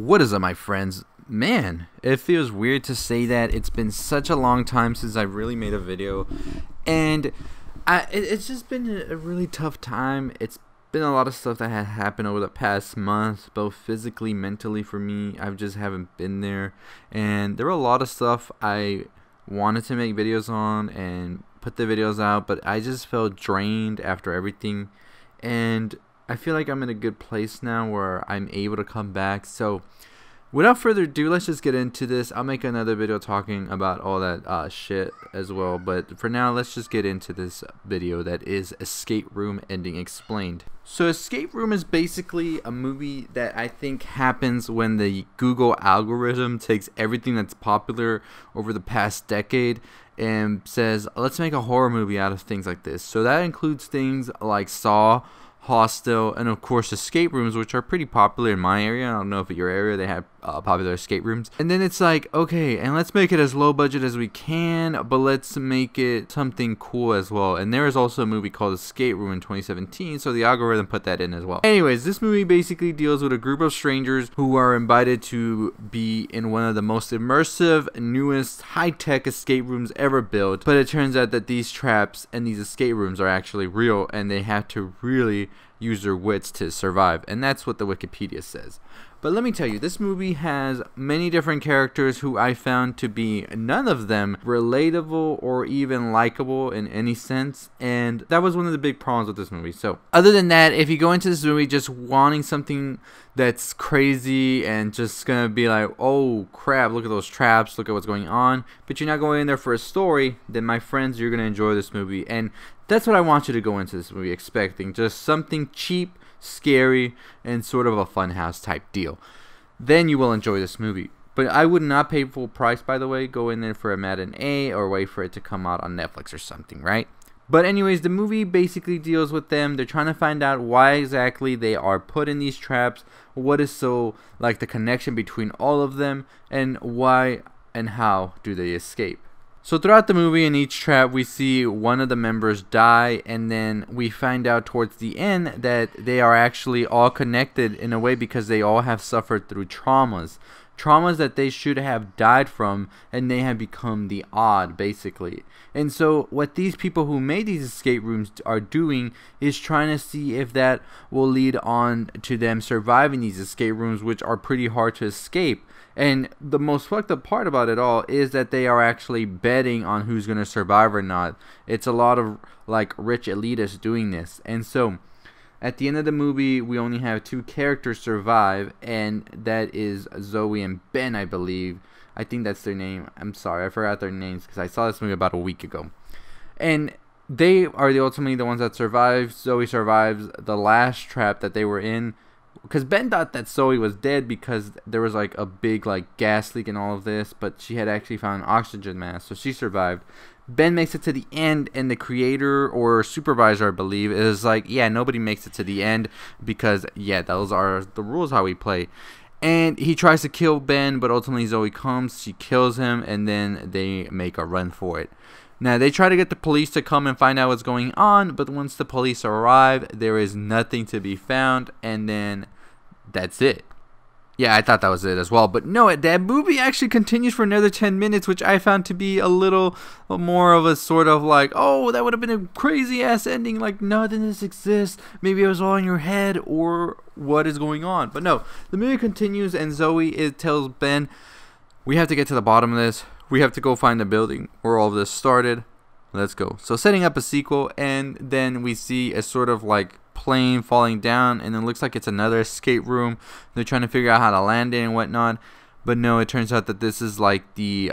What is up, my friends? Man, it feels weird to say that. It's been such a long time since I really made a video, and it's just been a really tough time. It's been a lot of stuff that had happened over the past month, both physically, mentally for me. I just haven't been there, and there were a lot of stuff I wanted to make videos on and put the videos out, but I just felt drained after everything, and I feel like I'm in a good place now where I'm able to come back. So without further ado, let's just get into this. I'll make another video talking about all that shit as well, but for now, let's just get into this video that is Escape Room Ending Explained. So Escape Room is basically a movie that I think happens when the Google algorithm takes everything that's popular over the past decade and says, let's make a horror movie out of things like this. So that includes things like Saw, Hostel, and of course escape rooms, which are pretty popular in my area. I don't know if at your area they have popular escape rooms. And then it's like, okay, and let's make it as low budget as we can, but let's make it something cool as well. And there is also a movie called Escape Room in 2017, so the algorithm put that in as well. Anyways, this movie basically deals with a group of strangers who are invited to be in one of the most immersive, newest, high-tech escape rooms ever built. But it turns out that these traps and these escape rooms are actually real, and they have to really use their wits to survive, and that's what the Wikipedia says. But let me tell you, this movie has many different characters who I found to be none of them relatable or even likable in any sense, and that was one of the big problems with this movie. So other than that, if you go into this movie just wanting something that's crazy and just gonna be like, oh crap, look at those traps, look at what's going on, but you're not going in there for a story, then my friends, you're gonna enjoy this movie. And that's what I want you to go into this movie expecting, just something cheap, scary, and sort of a funhouse type deal. Then you will enjoy this movie. But I would not pay full price, by the way. Go in there for a matinee or wait for it to come out on Netflix or something, right? But anyways, the movie basically deals with them. They're trying to find out why exactly they are put in these traps, what is so like the connection between all of them, and why and how do they escape. So throughout the movie, in each trap, we see one of the members die, and then we find out towards the end that they are actually all connected in a way because they all have suffered through traumas that they should have died from, and they have become the odd, basically. And so what these people who made these escape rooms are doing is trying to see if that will lead on to them surviving these escape rooms, which are pretty hard to escape. And the most fucked up part about it all is that they are actually betting on who's going to survive or not. It's a lot of like rich elitists doing this. And so at the end of the movie, we only have two characters survive, and that is Zoe and Ben, I believe. I think that's their name. I'm sorry, I forgot their names because I saw this movie about a week ago. And they are ultimately the ones that survive. Zoe survives the last trap that they were in, because Ben thought that Zoe was dead because there was like a big like gas leak and all of this, but she had actually found an oxygen mask, so she survived. Ben makes it to the end, and the creator or supervisor, I believe, is like, yeah, nobody makes it to the end because, yeah, those are the rules how we play. And he tries to kill Ben, but ultimately Zoe comes, she kills him, and then they make a run for it. Now, they try to get the police to come and find out what's going on, but once the police arrive, there is nothing to be found, and then that's it. Yeah, I thought that was it as well. But no, that movie actually continues for another 10 minutes, which I found to be a little more of a sort of like, oh, that would have been a crazy-ass ending, like nothing this exists. Maybe it was all in your head, or what is going on. But no, the movie continues, and Zoe tells Ben, we have to get to the bottom of this. We have to go find the building where all of this started. Let's go. So setting up a sequel, and then we see a sort of like plane falling down, and it looks like it's another escape room. They're trying to figure out how to land it and whatnot, but no, it turns out that this is like the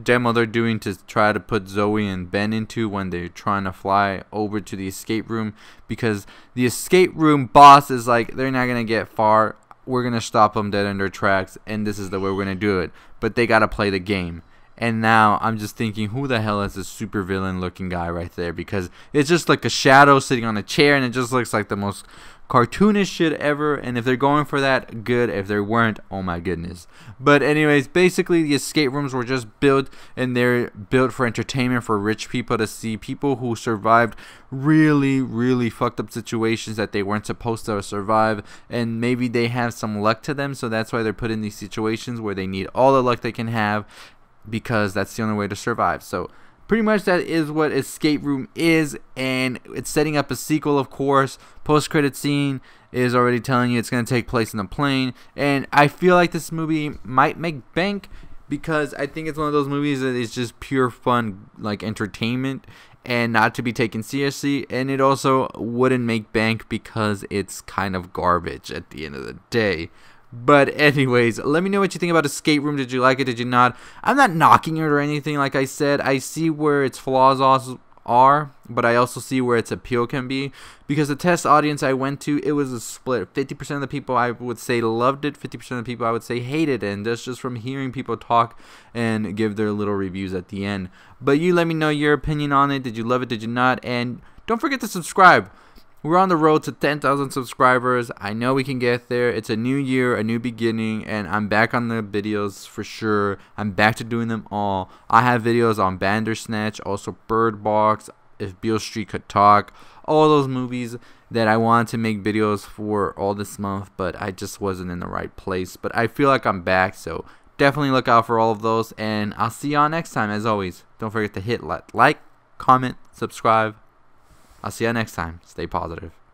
demo they're doing to try to put Zoe and Ben into when they're trying to fly over to the escape room, because the escape room boss is like, they're not gonna get far, we're gonna stop them dead in their tracks, and this is the way we're gonna do it, but they gotta play the game. And now I'm just thinking, who the hell is this super villain looking guy right there? Because it's just like a shadow sitting on a chair, and it just looks like the most cartoonish shit ever. And if they're going for that, good. If they weren't, oh my goodness. But anyways, basically the escape rooms were just built, and they're built for entertainment, for rich people to see people who survived really fucked up situations that they weren't supposed to survive, and maybe they have some luck to them, so that's why they're put in these situations where they need all the luck they can have, because that's the only way to survive. So pretty much that is what Escape Room is, and it's setting up a sequel, of course. Post-credit scene is already telling you it's going to take place in a plane, and I feel like this movie might make bank, because I think it's one of those movies that is just pure fun, like entertainment, and not to be taken seriously. And it also wouldn't make bank because it's kind of garbage at the end of the day. But anyways, let me know what you think about Escape Room. Did you like it? Did you not? I'm not knocking it or anything. Like I said, I see where its flaws are, but I also see where its appeal can be, because the test audience I went to, it was a split. 50% of the people I would say loved it, 50% of the people I would say hated it, and that's just from hearing people talk and give their little reviews at the end. But you let me know your opinion on it. Did you love it? Did you not? And don't forget to subscribe. We're on the road to 10,000 subscribers. I know we can get there. It's a new year, a new beginning, and I'm back on the videos for sure. I'm back to doing them all. I have videos on Bandersnatch, also Bird Box, If Beale Street Could Talk, all those movies that I wanted to make videos for all this month, but I just wasn't in the right place. But I feel like I'm back, so definitely look out for all of those, and I'll see y'all next time. As always, don't forget to hit like, comment, subscribe. I'll see you next time. Stay positive.